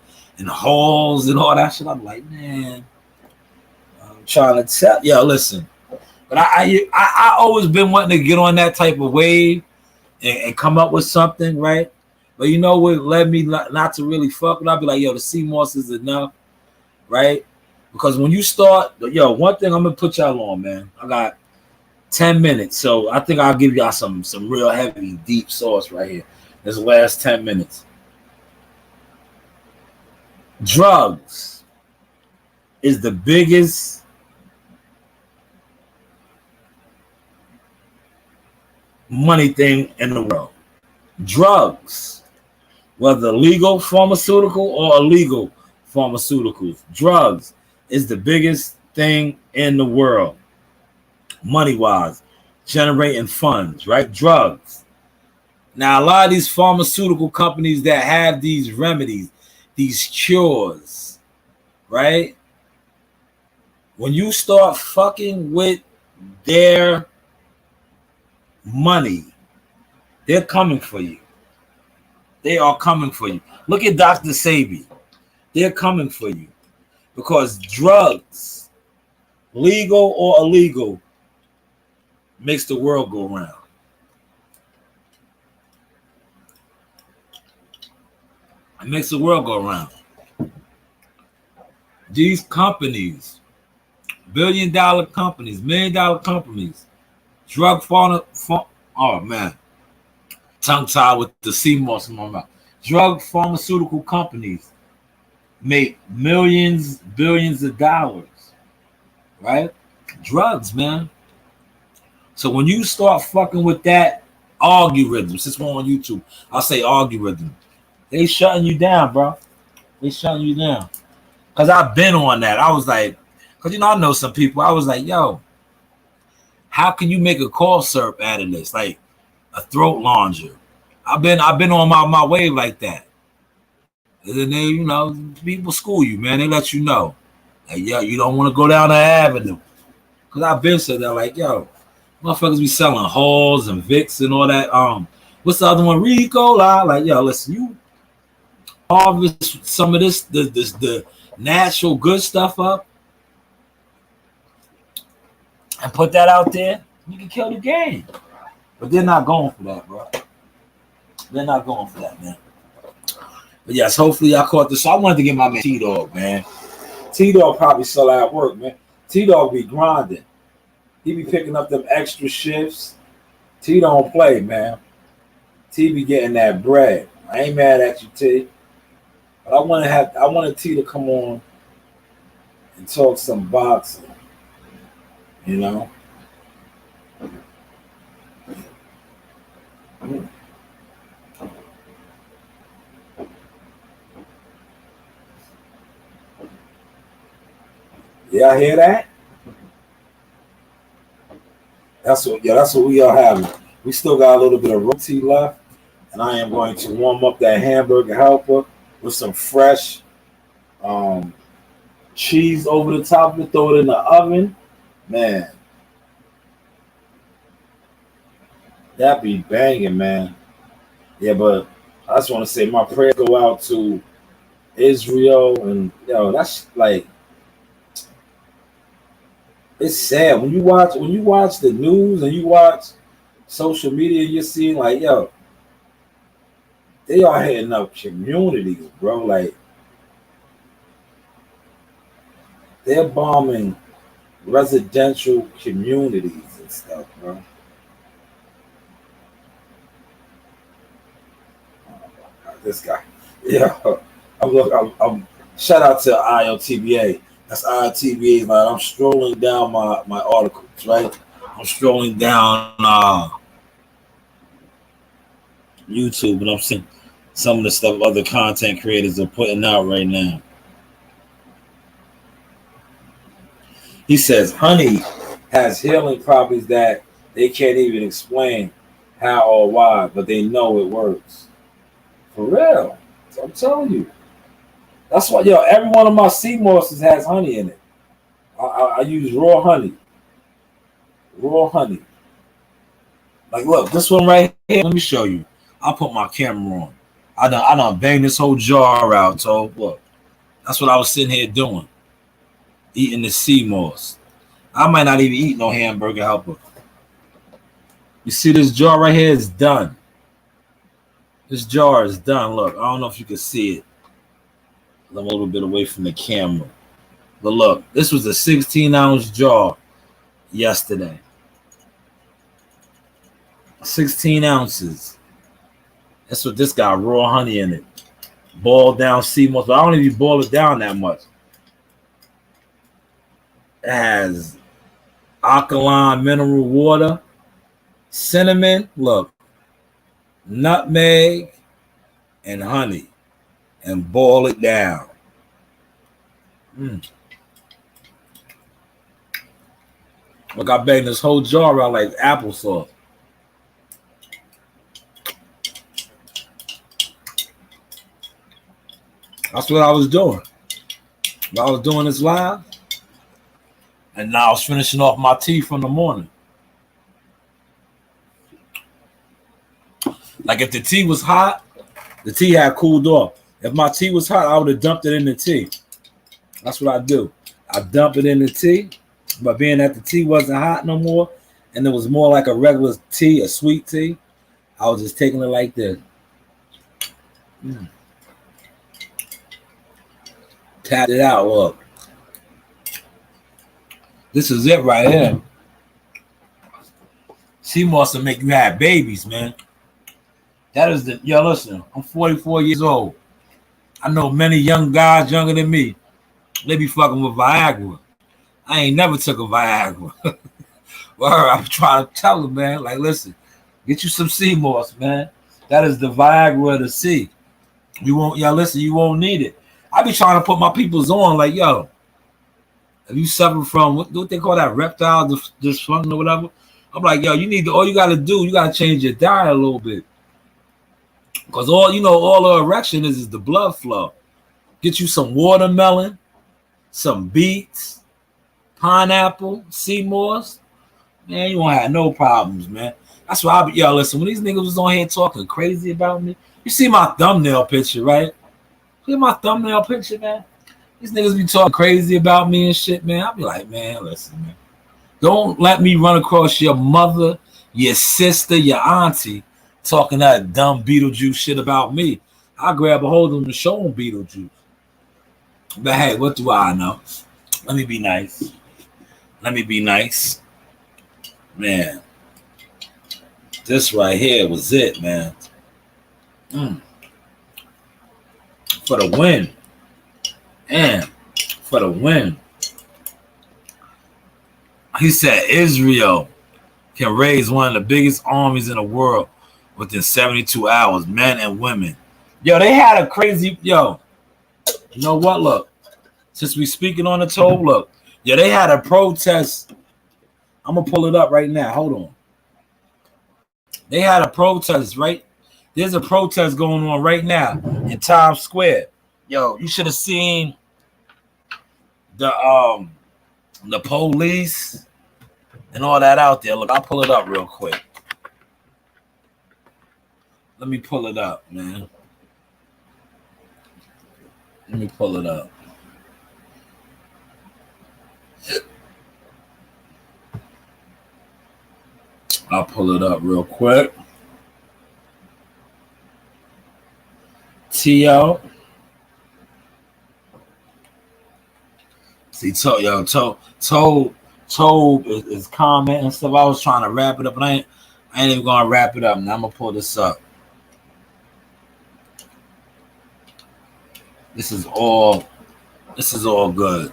Halls and all that shit. I'm like, man, I'm trying to tell. Yo, listen. But I always been wanting to get on that type of wave and come up with something, right? But you know what led me not to really fuck with? I'll be like, yo, the sea moss is enough, right? Because when you start, yo, one thing I'm gonna put y'all on, man. I got 10 minutes, so I think I'll give y'all some real heavy, deep sauce right here. This last 10 minutes. Drugs is the biggest money thing in the world. Drugs, whether legal pharmaceutical or illegal pharmaceuticals, drugs is the biggest thing in the world, money-wise, generating funds, right? Drugs. Now, a lot of these pharmaceutical companies that have these remedies, these cures, right? When you start fucking with their money, they're coming for you. They are coming for you. Look at Dr. Sebi. They're coming for you because drugs, legal or illegal, makes the world go round. It makes the world go round. These companies, billion-dollar companies, million-dollar companies, drug oh man, tongue-tied with the sea moss in my mouth. Drug pharmaceutical companies make millions, billions of dollars, right? Drugs, man. So when you start fucking with that algorithm, since we're on YouTube, I'll say algorithm. They shutting you down, bro. They shutting you down. Because I've been on that. I was like, because, you know, I know some people. I was like, yo, how can you make a cough syrup out of this? Like a throat launcher. I've been on my wave like that. And then they, you know, people school you, man. They let you know. Like, yo, you don't want to go down the avenue. Because I've been said that, like, yo, motherfuckers be selling Halls and Vicks and all that. What's the other one? Rico, like, yo, listen, you harvest some of the natural good stuff up and put that out there, you can kill the game. But they're not going for that, bro. They're not going for that, man. But yes, hopefully I caught this. So I wanted to get my man T-Dog, man. T-Dog probably still at work, man. T-Dog be grinding. He be picking up them extra shifts. T don't play, man. T be getting that bread. I ain't mad at you, T. But I wanted T to come on and talk some boxing. You know? Y'all hear that? That's what we are having. We still got a little bit of roti left, and I am going to warm up that hamburger helper with some fresh cheese over the top of it, throw it in the oven. Man, that be banging, man. Yeah, but I just want to say my prayers go out to Israel, and that's like, it's sad when you watch the news and you watch social media. You're seeing like, yo, they are hitting up communities, bro. Like, they're bombing residential communities and stuff, bro. This guy, yeah. I'm shout out to ILTBA. That's ILTBA, man. I'm strolling down my articles, right? I'm strolling down YouTube, and I'm seeing some of the stuff other content creators are putting out right now. He says honey has healing properties that they can't even explain how or why, but they know it works. For real. I'm telling you. That's why, every one of my sea mosses has honey in it. I use raw honey. Raw honey. Like, look, this one right here. Let me show you. I'll put my camera on. I done banged this whole jar out. So, look. That's what I was sitting here doing. Eating the sea moss. I might not even eat no hamburger helper. You see this jar right here is done. This jar is done. Look, I don't know if you can see it. I'm a little bit away from the camera. But look, this was a 16-ounce jar yesterday. 16 ounces. That's what this got, raw honey in it. Boiled down sea moss. But I don't even boil it down that much. It has alkaline mineral water, cinnamon, look, nutmeg, and honey, and boil it down. Look, I banged this whole jar out like applesauce. That's what I was doing. I was doing this live, and now I was finishing off my tea from the morning. Like, if the tea was hot, the tea had cooled off. If my tea was hot, I would have dumped it in the tea. That's what I do. I dump it in the tea, but being that the tea wasn't hot no more, and it was more like a regular tea, a sweet tea, I was just taking it like this. Tapped it out. Look. This is it right here. Sea moss will make you have babies, man. That is the, listen, I'm 44 years old. I know many young guys younger than me. They be fucking with Viagra. I ain't never took a Viagra. Well, I'm trying to tell them, man, like, listen, get you some sea moss, man. That is the Viagra of the sea. You won't, listen, you won't need it. I be trying to put my peoples on, like, if you suffer from what they call that reptile dysfunction or whatever, I'm like, you need to, all you got to do, you got to change your diet a little bit. Because all the erection is the blood flow. Get you some watermelon, some beets, pineapple, Seymour's. Man, you won't have no problems, man. That's why listen, when these niggas was on here talking crazy about me, you see my thumbnail picture, right? See my thumbnail picture, man? These niggas be talking crazy about me and shit, man. I'll be like, man, listen, man. Don't let me run across your mother, your sister, your auntie talking that dumb Beetlejuice shit about me. I'll grab a hold of them and show them Beetlejuice. But hey, what do I know? Let me be nice. Man. This right here was it, man. For the win. And for the win. He said Israel can raise one of the biggest armies in the world within 72 hours, men and women. Yo, they had a crazy, you know what? Look, since we speaking on the toe, look, they had a protest. I'm going to pull it up right now. Hold on. They had a protest, right? There's a protest going on right now in Times Square. Yo, you should have seen the police and all that out there. Look, I'll pull it up real quick. Let me pull it up, man. Let me pull it up. I'll pull it up real quick. T.O. See, Tobe is commenting and stuff. I was trying to wrap it up, but I ain't even gonna wrap it up. Now I'm gonna pull this up. This is all good.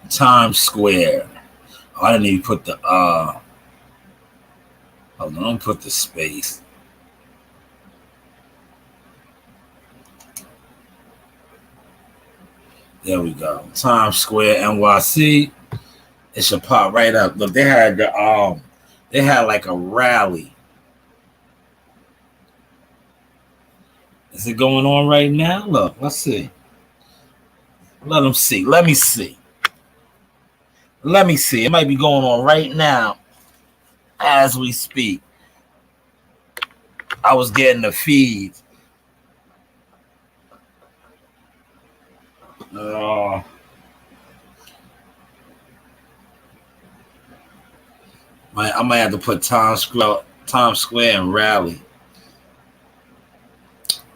Times Square. Oh, I didn't even put the hold on, don't put the space. There we go. Times Square, NYC. It should pop right up. Look, they had like a rally. Is it going on right now? Look, let's see. Let them see. Let me see. It might be going on right now as we speak. I was getting the feeds. I might have to put Times Square and rally.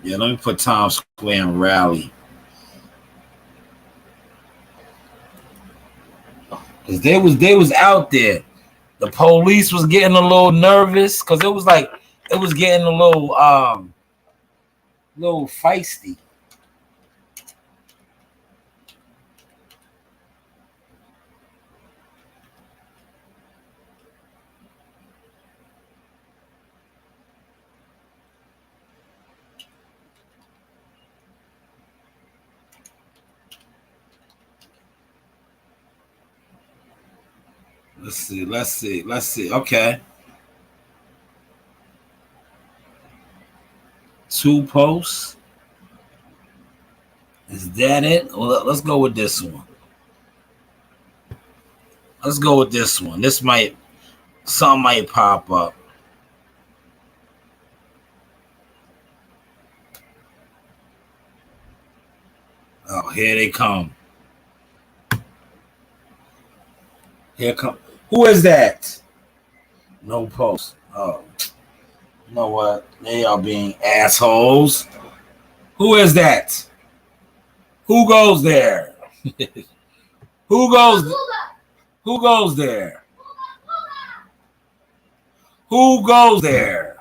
Yeah, let me put Times Square and rally. Cause they was out there. The police was getting a little nervous because it was getting a little feisty. Let's see. Okay. 2 posts. Is that it? Well, let's go with this one. Something might pop up. Oh, here they come. Here come. Who is that? No post. Oh, you know what? They are being assholes. Who is that? Who goes there? Who goes there? Who goes there?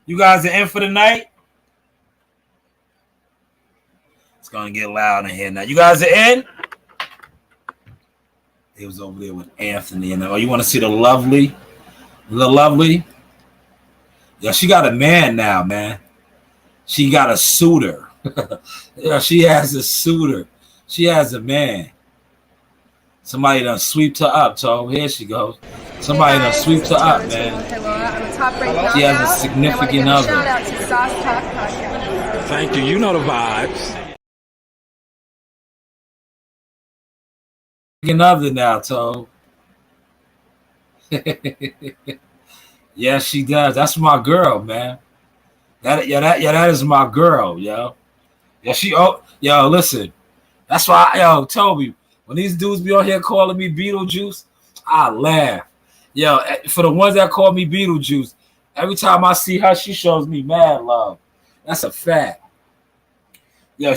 You guys are in for the night? It's gonna get loud in here now. You guys are in? It was over there with Anthony and you want to see the lovely? Yeah, she got a man now, man. She got a suitor. Yeah, she has a suitor. She has a man. Somebody done sweeped her up, so here she goes. Somebody done sweeped her up, man. She has a significant other. Shout out to Sauce Talk Podcast. Thank you. You know the vibes. Significant other now, Toe. Yeah, she does. That's my girl, man. That is my girl, yo. Yeah, yo, listen. That's why, yo, Toby, when these dudes be on here calling me Beetlejuice, I laugh. Yo, for the ones that call me Beetlejuice, every time I see her, she shows me mad love. That's a fact. Yo,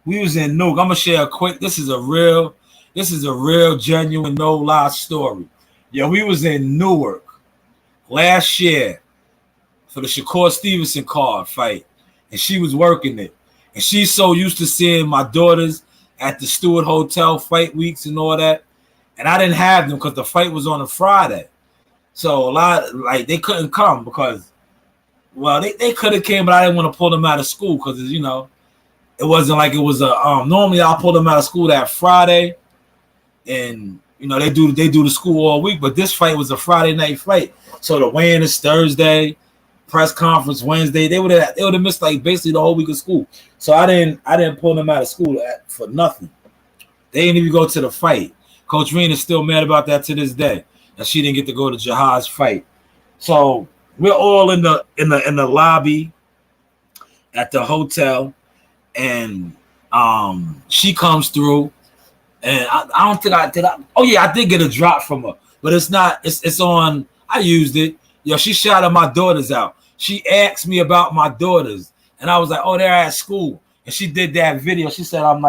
we was in Newark. I'm gonna share a quick. This is a real, genuine, no lie story. Yo, we was in Newark last year for the Shakur Stevenson card fight, and she was working it. And she's so used to seeing my daughters at the Stewart Hotel fight weeks and all that. And I didn't have them because the fight was on a Friday. So a lot, like, they couldn't come because, well, they could have came, but I didn't want to pull them out of school because, you know, it wasn't like it was a, normally I'll pull them out of school that Friday. And, you know, they do the school all week, but this fight was a Friday night fight. So the weigh-in is Thursday, press conference Wednesday. They would have missed like basically the whole week of school. So I didn't pull them out of school for nothing. They didn't even go to the fight. Coach Reen is still mad about that to this day, that she didn't get to go to Jahad's fight. So we're all in the lobby at the hotel, and she comes through, and I don't think I did. Oh yeah, I did get a drop from her, but it's not. It's on. I used it. Yo, she shouted my daughters out. She asked me about my daughters, and I was like, "Oh, they're at school." And she did that video. She said, I'm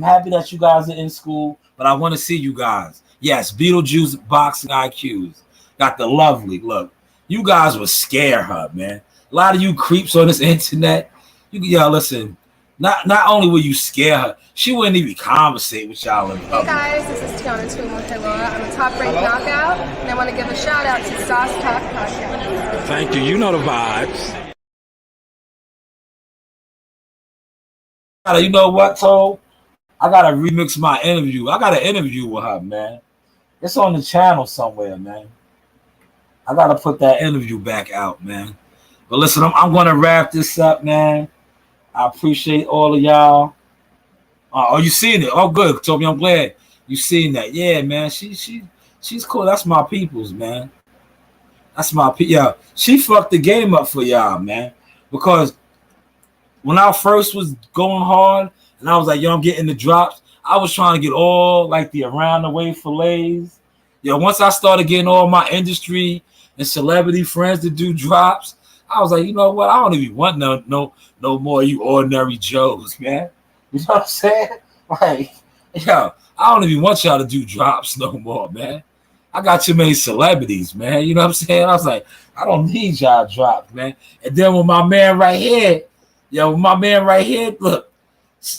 happy that you guys are in school, but I want to see you guys." Yes, Beetlejuice boxing IQs. Got the lovely look. You guys would scare her, man. A lot of you creeps on this internet. Y'all listen. Not only will you scare her, she wouldn't even conversate with y'all. Hey guys, this is Tiana Tuimonteloa. I'm a top-ranked knockout, and I want to give a shout out to Sauce Talk Podcast. Thank you. You know the vibes. You know what, Toe? I gotta remix my interview. I got an interview with her, man. It's on the channel somewhere, man. I gotta put that interview back out, man. But listen, I'm gonna wrap this up, man. I appreciate all of y'all. Oh, you seen it? Oh, good, Toby. I'm glad you seen that. Yeah, man. She's cool. That's my peoples, man. That's my people. Yeah, she fucked the game up for y'all, man. Because when I first was going hard, and I was like, yo, I'm getting the drops, I was trying to get all like the around the way fillets. Yo, once I started getting all my industry and celebrity friends to do drops, I was like, you know what? I don't even want no more you ordinary Joes, man. You know what I'm saying? Like, yo, I don't even want y'all to do drops no more, man. I got too many celebrities, man. You know what I'm saying? I was like, I don't need y'all drops, man. And then with my man right here, look,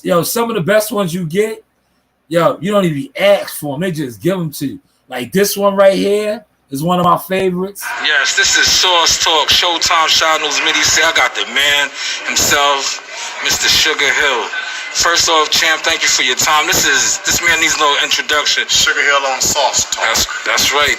yo, some of the best ones you get, yo, you don't even ask for them. They just give them to you. Like this one right here is one of my favorites. Yes, this is Sauce Talk, Showtime Shanewz Midi. Say I got the man himself, Mr. Sugar Hill. First off, champ, thank you for your time. This man needs no introduction. Sugar Hill on Sauce Talk. That's right.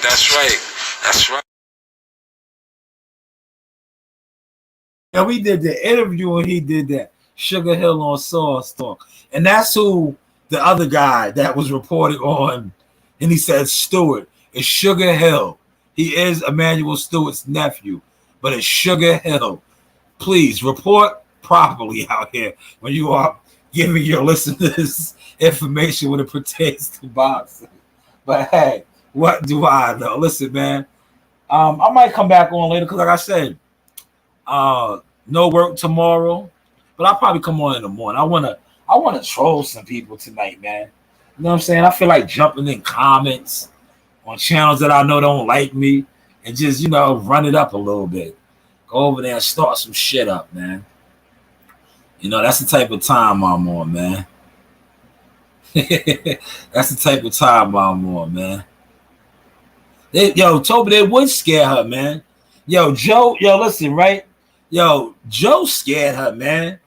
Yeah, we did the interview and he did that. Sugar Hill on Sauce Talk. And that's who the other guy that was reported on, and he said Stewart, is Sugar Hill. He is Emmanuel Stewart's nephew, but it's Sugar Hill. Please report properly out here when you are giving your listeners information when it pertains to boxing. But hey, what do I know? Listen, man, I might come back on later because, like I said, no work tomorrow, but I'll probably come on in the morning. I wanna troll some people tonight, man. You know what I'm saying? I feel like jumping in comments on channels that I know don't like me and just, you know, run it up a little bit. Go over there and start some shit up, man. You know, that's the type of time I'm on, man. That's the type of time I'm on, man. Toby, they would scare her, man. Yo, Joe, listen, right? Yo, Joe scared her, man.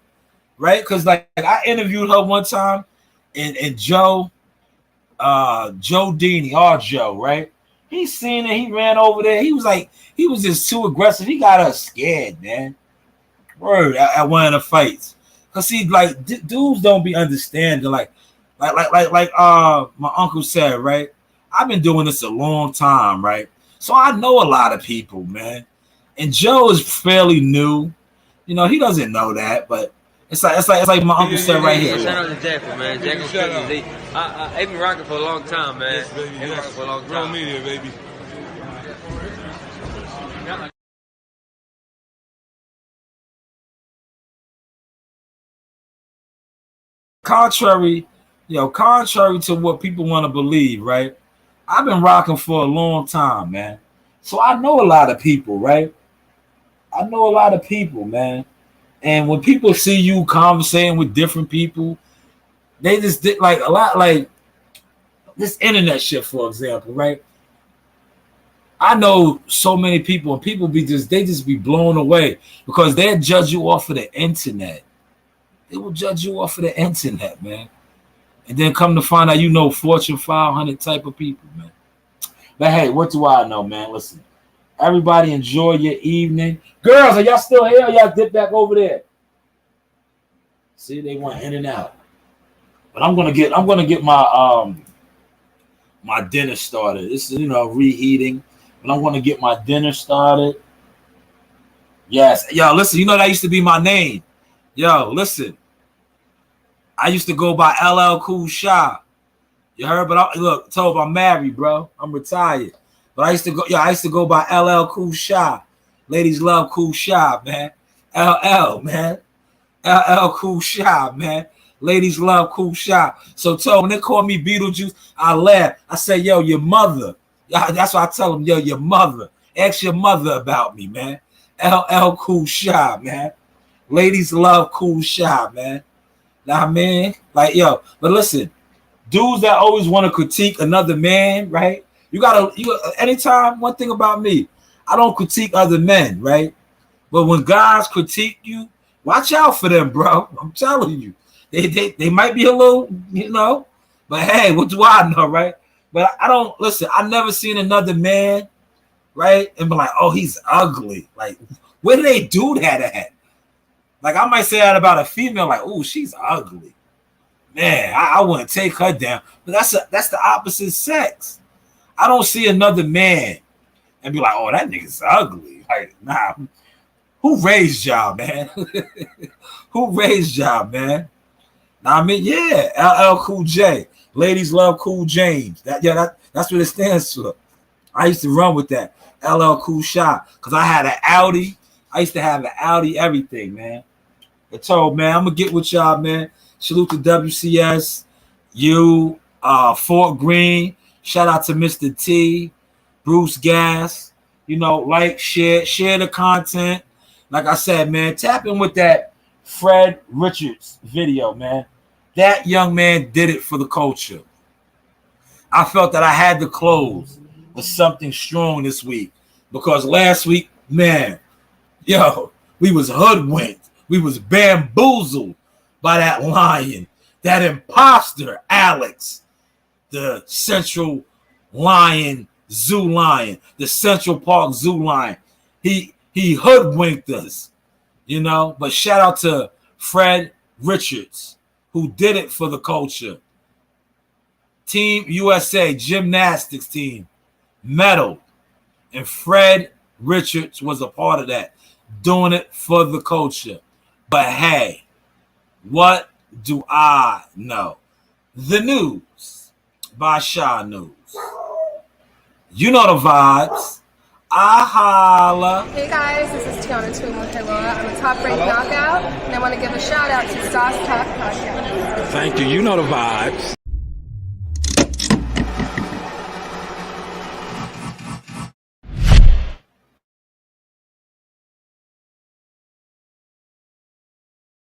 Right? Because like I interviewed her one time, and Joe Dini, our Joe, right? He seen it, he ran over there. He was just too aggressive. He got her scared, man. Word at one of the fights. Cause see, like dudes don't be understanding, like my uncle said, right? I've been doing this a long time, right? So I know a lot of people, man. And Joe is fairly new. You know, he doesn't know that, but it's like my uncle said right here. Shout out to Jackal, man. Jackal Cookies. They've been rocking for a long time, man. Yes, baby. They've been rocking for a long time. Real media, baby. Contrary to what people want to believe, right? I've been rocking for a long time, man. So I know a lot of people, right? I know a lot of people, man. And when people see you conversating with different people, they just did like a lot, like this internet shit, for example, right? I know so many people, and people they just be blown away because they'll judge you off of the internet. They will judge you off of the internet, man. And then come to find out you know Fortune 500 type of people, man. But hey, what do I know, man? Listen, everybody enjoy your evening. Girls, are y'all still here? Or y'all dip back over there? See, they went in and out. But I'm gonna get my my dinner started. This is reheating, but I'm gonna get my dinner started. Yes, yo, listen, you know that used to be my name. Yo, listen. I used to go by LL Cool Shy. You heard? But look, Tobe, I'm married, bro. I'm retired. But I used to go by LL Cool Shy. Ladies love Cool Shy, man. LL, man. LL Cool Shy, man. Ladies love Cool Shy. So Tobe, when they call me Beetlejuice, I laugh. I say, yo, your mother. That's why I tell them, yo, your mother. Ask your mother about me, man. LL Cool Shy, man. Ladies love Cool Shy, man. Nah, man. Like, yo, but listen, dudes that always want to critique another man, right? Anytime, one thing about me, I don't critique other men, right? But when guys critique you, watch out for them, bro. I'm telling you. They might be a little, but hey, what do I know, right? But I don't, listen, I never seen another man, right? And be like, oh, he's ugly. Like, where do they do that at? Like, I might say that about a female, like, oh, she's ugly. Man, I wouldn't take her down. But that's the opposite sex. I don't see another man and be like, oh, that nigga's ugly. Like, nah. Who raised y'all, man? Who raised y'all, man? Nah, I mean, yeah, LL Cool J. Ladies love Cool James. That's what it stands for. I used to run with that. LL Cool Shy. Because I had an Audi. I used to have an Audi, everything, man. I told, man, I'm going to get with y'all, man. Salute to WCS, you, Fort Greene. Shout out to Mr. T, Bruce Gas. Like, share the content. Like I said, man, tap in with that Fred Richards video, man. That young man did it for the culture. I felt that I had to close with something strong this week because last week, man, yo, we was hoodwinked. We was bamboozled by that lion, that imposter, Alex, the Central Lion, Zoo Lion, the Central Park Zoo Lion. He hoodwinked us, But shout out to Fred Richards, who did it for the culture. Team USA gymnastics team, medal, and Fred Richards was a part of that, doing it for the culture. But hey, what do I know? The Newz by Shanewz. You know the vibes. I holla. Hey guys, this is Tiana Tuimotewa. I'm a top-ranked knockout, and I want to give a shout out to Sauce Talk Podcast. Thank you. You know the vibes.